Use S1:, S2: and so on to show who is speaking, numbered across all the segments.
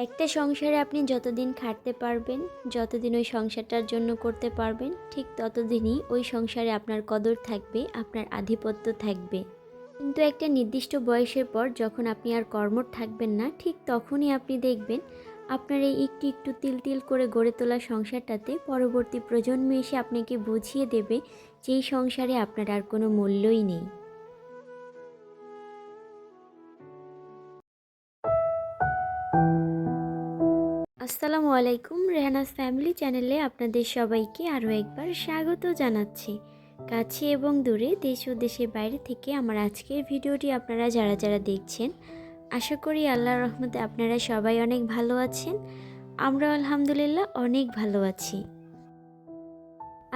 S1: একটা সংসারে আপনি যতদিন খাটতে পারবেন, যতদিন ওই সংসারটার জন্য করতে পারবেন, ঠিক ততদিনই ওই সংসারে আপনার কদর থাকবে, আপনার আধিপত্য থাকবে। কিন্তু একটা নির্দিষ্ট বয়সের পর যখন আপনি আর কর্মঠ থাকবেন না, ঠিক তখনই আপনি দেখবেন আপনার এই একটু একটু তিল তিল করে গড়ে তোলা সংসারটাতে পরবর্তী প্রজন্ম এসে আপনাকে বুঝিয়ে দেবে যে এই সংসারে আপনার আর কোনো মূল্যই নেই। আসসালামু আলাইকুম, রেহানাস ফ্যামিলি চ্যানেলে আপনাদের সবাইকে আরও একবার স্বাগত জানাচ্ছি। কাছে এবং দূরে, দেশ ও দেশের বাইরে থেকে আমার আজকের ভিডিওটি আপনারা যারা যারা দেখছেন, আশা করি আল্লাহর রহমতে আপনারা সবাই অনেক ভালো আছেন। আমরা আলহামদুলিল্লাহ অনেক ভালো আছি।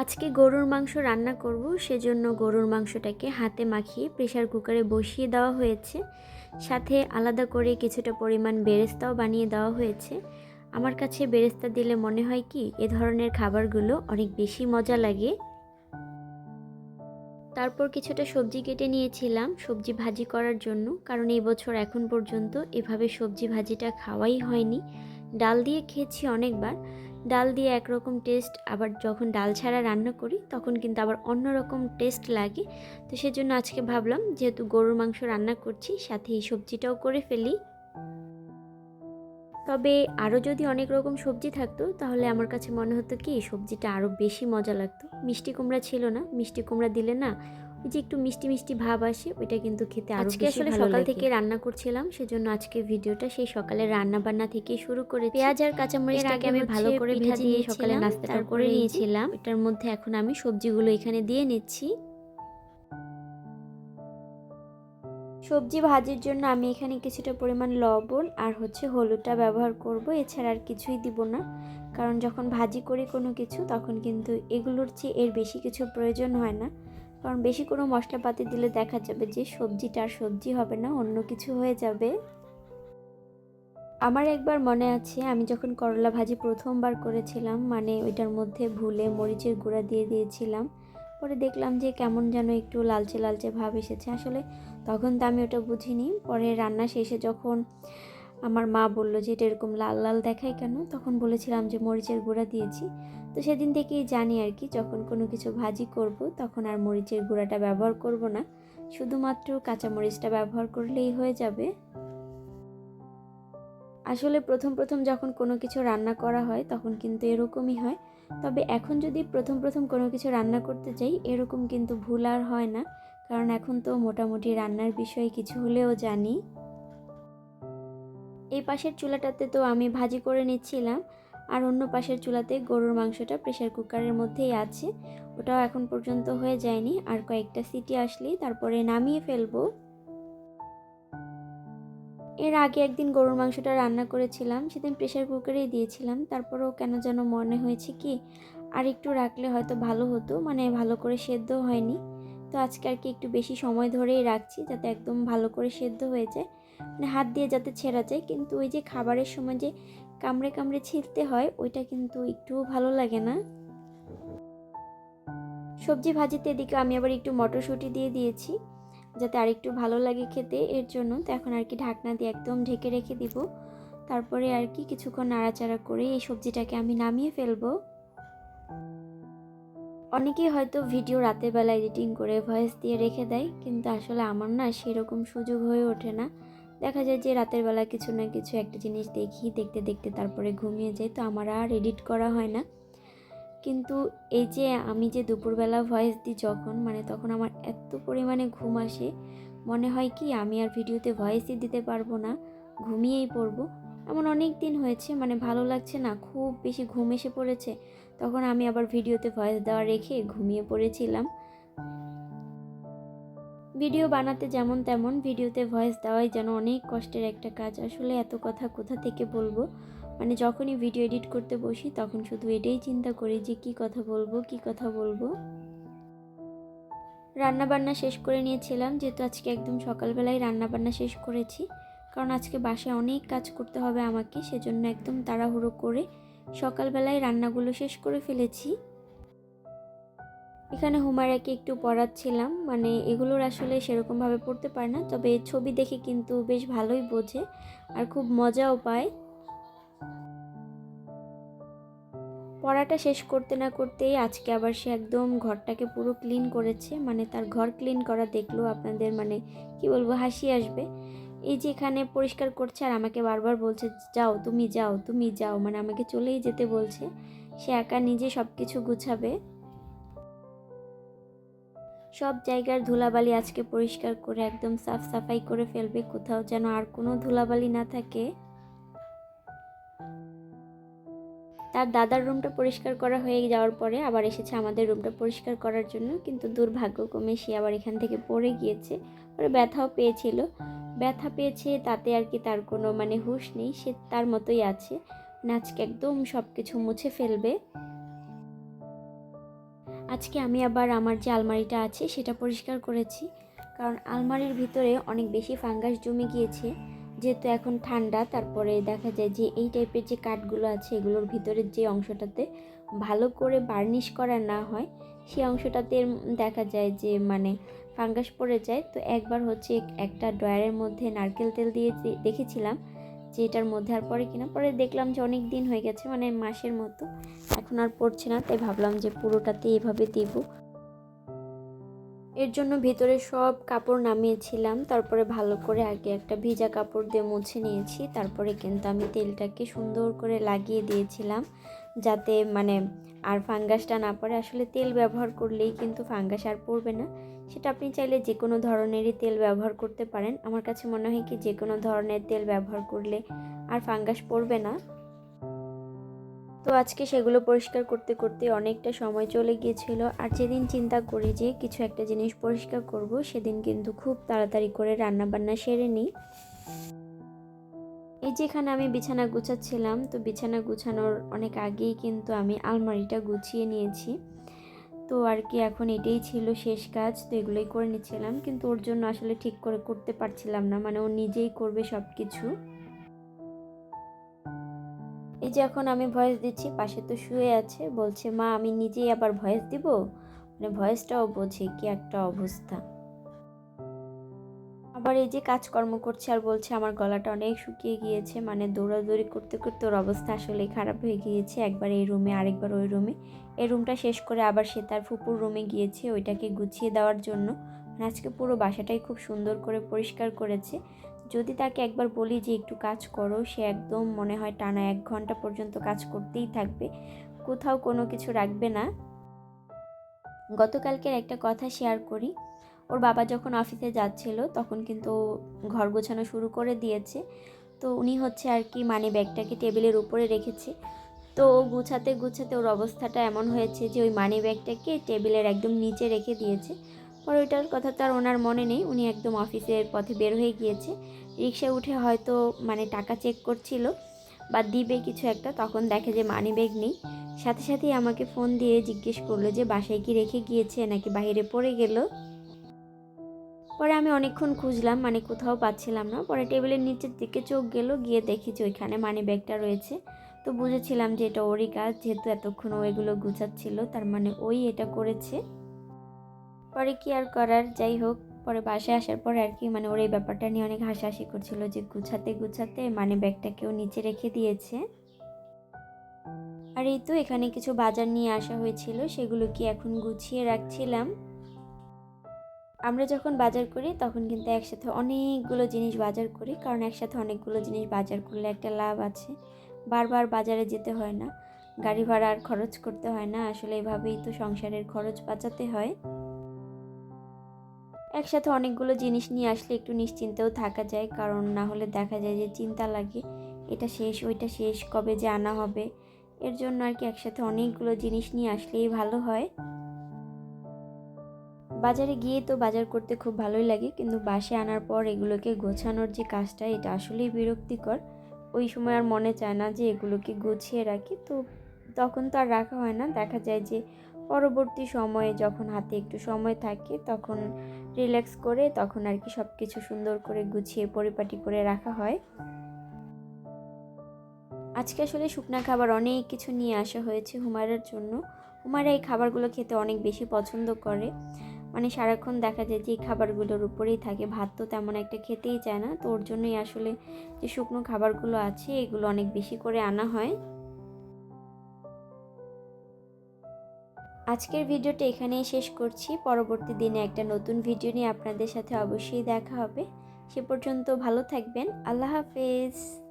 S1: আজকে গরুর মাংস রান্না করব, সেজন্য গরুর মাংসটাকে হাতে মাখিয়ে প্রেসার কুকারে বসিয়ে দেওয়া হয়েছে। সাথে আলাদা করে কিছুটা পরিমাণ বেরেস্তাও বানিয়ে দেওয়া হয়েছে। আমার কাছে বেরেস্তা দিলে মনে হয় কি এ ধরনের খাবারগুলো অনেক বেশি মজা লাগে। তারপর কিছুটা সবজি কেটে নিয়েছিলাম সবজি ভাজি করার জন্য, কারণ এই বছর এখন পর্যন্ত এভাবে সবজি ভাজিটা খাওয়াই হয়নি। ডাল দিয়ে খেয়েছি অনেকবার, ডাল দিয়ে একরকম টেস্ট, আবার যখন ডাল ছাড়া রান্না করি তখন কিন্তু আবার অন্যরকম টেস্ট লাগে। তো সেজন্য আজকে ভাবলাম যেহেতু গরুর মাংস রান্না করছি, সাথে এই সবজিটাও করে ফেলি। তবে আরও যদি অনেক রকম সবজি থাকতো তাহলে আমার কাছে মনে হতো কি সবজিটা আরও বেশি মজা লাগতো। মিষ্টি কুমড়া ছিল না, মিষ্টি কুমড়া দিলে না ওই যে একটু মিষ্টি মিষ্টি ভাব আসে, ওইটা কিন্তু খেতে আরও বেশি ভালো লাগে। আজকে আসলে সকাল থেকে রান্না করছিলাম, সেজন্য আজকে ভিডিওটা সেই সকালের রান্না বান্না থেকে শুরু করে পেঁয়াজ আর কাঁচামরিচটাকে আমি ভালো করে ভেজে দিয়ে সকালে নাস্তাটা করে নিয়েছিলাম। এটার মধ্যে এখন আমি সবজিগুলো এখানে দিয়ে নিচ্ছি। সবজি ভাজির জন্য আমি এখানে কিছুটা পরিমাণ লবণ আর হলুদটা ব্যবহার করব, এছাড়া আর কিছুই দিব না। কারণ যখন ভাজি করি কোনো কিছু তখন কিন্তু এগুলোর চেয়ে এর বেশি কিছু প্রয়োজন হয় না। কারণ বেশি কোনো মশলাপাতি দিলে দেখা যাবে যে সবজিটা আর সবজি হবে না, অন্য কিছু হয়ে যাবে। আমার একবার মনে আছে আমি যখন করলা ভাজি প্রথমবার করেছিলাম, মানে ওইটার মধ্যে ভুলে মরিচের গুঁড়া দিয়ে দিয়েছিলাম। পরে দেখলাম যে কেমন যেন একটু লালচে লালচে ভাব এসেছে। আসলে তখন তো আমি ওটা বুঝিনি। পরে রান্না শেষে যখন আমার মা বলল যে এটা এরকম লাল লাল দেখায় কেন, তখন বলেছিলাম যে মরিচের গুঁড়া দিয়েছি। তো সেদিন থেকেই জানি আর কি, যখন কোনো কিছু ভাজি করব তখন আর মরিচের গুঁড়াটা ব্যবহার করব না, শুধুমাত্র কাঁচা মরিচটা ব্যবহার করলেই হয়ে যাবে। আসলে প্রথম প্রথম যখন কোনো কিছু রান্না করা হয় তখন কিন্তু এরকমই হয়। তবে এখন যদি প্রথম প্রথম কোনো কিছু রান্না করতে যাই এরকম কিন্তু ভুল আর হয় না, কারণ এখন তো মোটামুটি রান্নার বিষয়ে কিছু হলেও জানি। এই পাশের চুলাটাতে তো আমি ভাজি করে নিচ্ছিলাম, আর অন্য পাশের চুলাতে গরুর মাংসটা প্রেসার কুকারের মধ্যেই আছে, ওটাও এখন পর্যন্ত হয়ে যায়নি। আর কয়েকটা সিটি আসলেই তারপরে নামিয়ে ফেলবো। এর আগে একদিন গরুর মাংসটা রান্না করেছিলাম, সেদিন প্রেসার কুকারেই দিয়েছিলাম। তারপরেও কেন যেন মনে হয়েছে কি আর একটু রাখলে হয়তো ভালো হতো, মানে ভালো করে সেদ্ধ হয়নি। তো আজকে আর কি একটু বেশি সময় ধরেই রাখছি যাতে একদম ভালো করে সেদ্ধ হয়ে যায়, মানে হাত দিয়ে যাতে ছেঁড়া যায়। কিন্তু ওই যে খাবারের সময় যে কামড়ে কামড়ে ছিঁড়তে হয় ওইটা কিন্তু একটুও ভালো লাগে না। সবজি ভাজিতে এদিকে আমি আবার একটু মটরশুঁটি দিয়ে দিয়েছি যাতে আরেকটু ভালো লাগে খেতে, এর জন্য। তো এখন আর কি ঢাকনা দিয়ে একদম ঢেকে রেখে দিব। তারপরে আর কি কিছুক্ষণ নাড়াচাড়া করে এই সবজিটাকে আমি নামিয়ে ফেলবো। অনেকেই হয়তো ভিডিও রাতের বেলা এডিটিং করে ভয়েস দিয়ে রেখে দেয়, কিন্তু আসলে আমার না সেরকম সুযোগ হয়ে ওঠে না। দেখা যায় যে রাতের বেলা কিছু না কিছু একটা জিনিস দেখি, দেখতে দেখতে তারপরে ঘুমিয়ে যাই, তো আমার আর এডিট করা হয় না। কিন্তু এই যে আমি যে দুপুরবেলা ভয়েস দিই যখন, মানে তখন আমার এত পরিমাণে ঘুম আসে, মনে হয় কি আমি আর ভিডিওতে ভয়েসই দিতে পারবো না, ঘুমিয়েই পড়বো। এমন অনেক দিন হয়েছে, মানে ভালো লাগছে না, খুব বেশি ঘুম এসে পড়েছে, তখন আমি আবার ভিডিওতে ভয়েস দেওয়া রেখে ঘুমিয়ে পড়েছিলাম। ভিডিও বানাতে যেমন তেমন, ভিডিওতে ভয়েস দেওয়াই যেন অনেক কষ্টের একটা কাজ। আসলে এত কথা কোথা থেকে বলবো, মানে যখনই ভিডিও এডিট করতে বসি তখন শুধু এটাই চিন্তা করি যে কি কথা বলবো। রান্নাবান্না শেষ করে নিয়েছিলাম, যেহেতু আজকে একদম সকালবেলায় রান্নাবান্না শেষ করেছি, কারণ আজকে বাসায় অনেক কাজ করতে হবে আমাকে, সেজন্য একদম তাড়াহুড়ো করে সকালবেলায় রান্নাগুলো শেষ করে ফেলেছি। এখানে হুমায়রাকে একটু পড়াচ্ছিলাম, মানে এগুলোর আসলে সেরকমভাবে পড়তে পারে না, তবে ছবি দেখে কিন্তু বেশ ভালোই বোঝে আর খুব মজাও পায়। পড়াটা শেষ করতে না করতেই আজকে আবার সে একদম ঘরটাকে পুরো ক্লিন করেছে। মানে তার ঘর ক্লিন করা দেখলেও আপনাদের মানে কি বলবো, হাসি আসবে। এই যে এখানে পরিষ্কার করছে আর আমাকে বারবার বলছে, যাও তুমি যাও তুমি যাও, মানে আমাকে চলেই যেতে বলছে। সে একা নিজে সব কিছু গুছাবে। সব জায়গার ধুলাবালি আজকে পরিষ্কার করে একদম সাফ সাফাই করে ফেলবে, কোথাও যেন আর কোনো ধুলাবালি না থাকে। তার দাদার রুমটা পরিষ্কার করা হয়ে যাওয়ার পরে আবার এসেছে আমাদের রুমটা পরিষ্কার করার জন্য, কিন্তু দুর্ভাগ্যক্রমে সে আবার এখান থেকে পড়ে গিয়েছে। পরে ব্যথাও পেয়েছিল, ব্যথা পেয়েছে তাতে আর কি তার কোনো মানে হুঁশ নেই, সে তার মতোই আছে। আজকে একদম সব কিছু মুছে ফেলবে। আজকে আমি আবার আমার যে আলমারিটা আছে সেটা পরিষ্কার করেছি, কারণ আলমারির ভিতরে অনেক বেশি ফাঙ্গাস জমে গিয়েছে। যেহেতু এখন ঠান্ডা, তারপরে দেখা যায় যে এই টাইপের যে কাঠগুলো আছে এগুলোর ভিতরের যে অংশটাতে ভালো করে বার্নিশ করা না হয় সেই অংশটাতে দেখা যায় যে মানে ফাঙ্গাস পড়ে যায়। তো একবার হচ্ছে একটা ড্রয়ারের মধ্যে নারকেল তেল দিয়ে দেখেছিলাম যে এটার মধ্যে আর পড়ে কিনা, পরে দেখলাম যে অনেক দিন হয়ে গেছে, মানে মাসের মতো, এখন আর পড়ছে না। তাই ভাবলাম যে পুরোটাতে এভাবে দেব। এর জন্য ভেতরে সব কাপড় নামিয়েছিলাম, তারপরে ভালো করে আগে একটা ভিজা কাপড় দিয়ে মুছে নিয়েছি। তারপরে কিন্তু আমি তেলটাকে সুন্দর করে লাগিয়ে দিয়েছিলাম যাতে মানে আর ফাঙ্গাসটা না পড়ে। আসলে তেল ব্যবহার করলেই কিন্তু ফাঙ্গাস আর পড়বে না। সেটা আপনি চাইলে যে কোনো ধরনেরই তেল ব্যবহার করতে পারেন। আমার কাছে মনে হয় কি যে কোনো ধরনের তেল ব্যবহার করলে আর ফাঙ্গাস পড়বে না। তো আজকে সেগুলো পরিষ্কার করতে করতে অনেকটা সময় চলে গিয়েছিল। আর যেদিন চিন্তা করি যে কিছু একটা জিনিস পরিষ্কার করব, সেদিন কিন্তু খুব তাড়াতাড়ি করে রান্নাবান্না সেরে নিই। এই যেখানে আমি বিছানা গুছাচ্ছিলাম, তো বিছানা গুছানোর অনেক আগেই কিন্তু আমি আলমারিটা গুছিয়ে নিয়েছি। তো আর কি এখন এটাই ছিল শেষ কাজ, তো এগুলোই করে নিচ্ছিলাম, কিন্তু ওর জন্য আসলে ঠিক করে করতে পারছিলাম না, মানে ও নিজেই করবে সব কিছু। এই যে এখন আমি ভয়েস দিচ্ছি, পাশে তো শুয়ে আছে, বলছে মা আমি নিজেই আবার ভয়েস দিব, মানে ভয়েসটাও বোঝে, কি একটা অবস্থা। আবার এই যে কাজকর্ম করছে আর বলছে আমার গলাটা অনেক শুকিয়ে গিয়েছে, মানে দৌড়াদৌড়ি করতে করতে ওর অবস্থা আসলে খারাপ হয়ে গিয়েছে। একবার এই রুমে আরেকবার ওই রুমে, এই রুমটা শেষ করে আবার সে তার ফুপুর রুমে গিয়েছে ওইটাকে গুছিয়ে দেওয়ার জন্য। আজকে পুরো বাসাটাই খুব সুন্দর করে পরিষ্কার করেছে। যদি তাকে একবার বলি যে একটু কাজ করো, সে একদম মনে হয় টানা 1 ঘন্টা পর্যন্ত কাজ করতেই থাকবে, কোথাও কোনো কিছু রাখবে না। গতকালকের একটা কথা শেয়ার করি। ওর বাবা যখন অফিসে যাচ্ছিল তখন কিন্তু ঘর গোছানো শুরু করে দিয়েছে। তো উনি হচ্ছে আর কি মানি ব্যাগটাকে টেবিলের উপরে রেখেছে। তো ও গুছাতে গুছাতে ওর অবস্থাটা এমন হয়েছে যে ওই মানি ব্যাগটাকে টেবিলের একদম নিচে রেখে দিয়েছে। পরে ওইটার কথা তো আর ওনার মনে নেই, উনি একদম অফিসের পথে বের হয়ে গিয়েছে। রিক্সায় উঠে হয়তো মানে টাকা চেক করছিল বা দিবে কিছু একটা, তখন দেখে যে মানি ব্যাগ নেই। সাথে সাথেই আমাকে ফোন দিয়ে জিজ্ঞেস করলো যে বাসায় কি রেখে গিয়েছে নাকি বাইরে পড়ে গেল। পরে আমি অনেকক্ষণ খুঁজলাম, মানে কোথাও পাচ্ছিলাম না। পরে টেবিলের নিচের দিকে চোখ গেল, গিয়ে দেখি যে ওইখানে মানি ব্যাগটা রয়েছে। তো বুঝেছিলাম যে এটা ওরই কাজ, যেহেতু এতক্ষণ ও এগুলো গুছাচ্ছিল, তার মানে ওই এটা করেছে। পরে কি আর করার, যাই হোক। পরে বাসায় আসার পরে আর কি মানে ওর এই ব্যাপারটা নিয়ে অনেক হাসাহাসি করছিল যে গুছাতে গুছাতে মানি ব্যাগটাকেও নিচে রেখে দিয়েছে। আর এই তো এখানে কিছু বাজার নিয়ে আসা হয়েছিল, সেগুলো কি এখন গুছিয়ে রাখছিলাম। আমরা যখন বাজার করি তখন কিন্তু একসাথে অনেকগুলো জিনিস বাজার করি, কারণ একসাথে অনেকগুলো জিনিস বাজার করলে একটা লাভ আছে, বারবার বাজারে যেতে হয় না, গাড়ি ভাড়া আর খরচ করতে হয় না। আসলে এভাবেই তো সংসারের খরচ বাঁচাতে হয়। একসাথে অনেকগুলো জিনিস নিয়ে আসলে একটু নিশ্চিন্তেও থাকা যায়, কারণ না হলে দেখা যায় যে চিন্তা লাগে এটা শেষ ওইটা শেষ, কবে যে আনা হবে। এর জন্য আর কি একসাথে অনেকগুলো জিনিস নিয়ে আসলেই ভালো হয়। বাজারে গিয়ে তো বাজার করতে খুব ভালোই লাগে, কিন্তু বাসায় আনার পর এগুলোকে গোছানোর যে কাজটা, এটা আসলেই বিরক্তিকর। ওই সময় আর মনে চায় না যে এগুলোকে গুছিয়ে রাখি, তো তখন তো আর রাখা হয় না। দেখা যায় যে পরবর্তী সময়ে যখন হাতে একটু সময় থাকে তখন রিল্যাক্স করে তখন আর কি সব কিছু সুন্দর করে গুছিয়ে পরিপাটি করে রাখা হয়। আজকে আসলে শুকনা খাবার অনেক কিছু নিয়ে আসা হয়েছে হুমায়রার জন্য। হুমায়রা এই খাবারগুলো খেতে অনেক বেশি পছন্দ করে, মানে সারাক্ষণ দেখা যায় যে এই খাবারগুলোর উপরেই থাকে, ভাত তো তেমন একটা খেতেই চায় না। তো ওর জন্যই আসলে যে শুকনো খাবারগুলো আছে এগুলো অনেক বেশি করে আনা হয়। আজকের ভিডিওটা এখানেই শেষ করছি। পরবর্তী দিনে একটা নতুন ভিডিও নিয়ে আপনাদের সাথে অবশ্যই দেখা হবে। সে পর্যন্ত ভালো থাকবেন। আল্লাহ হাফেজ।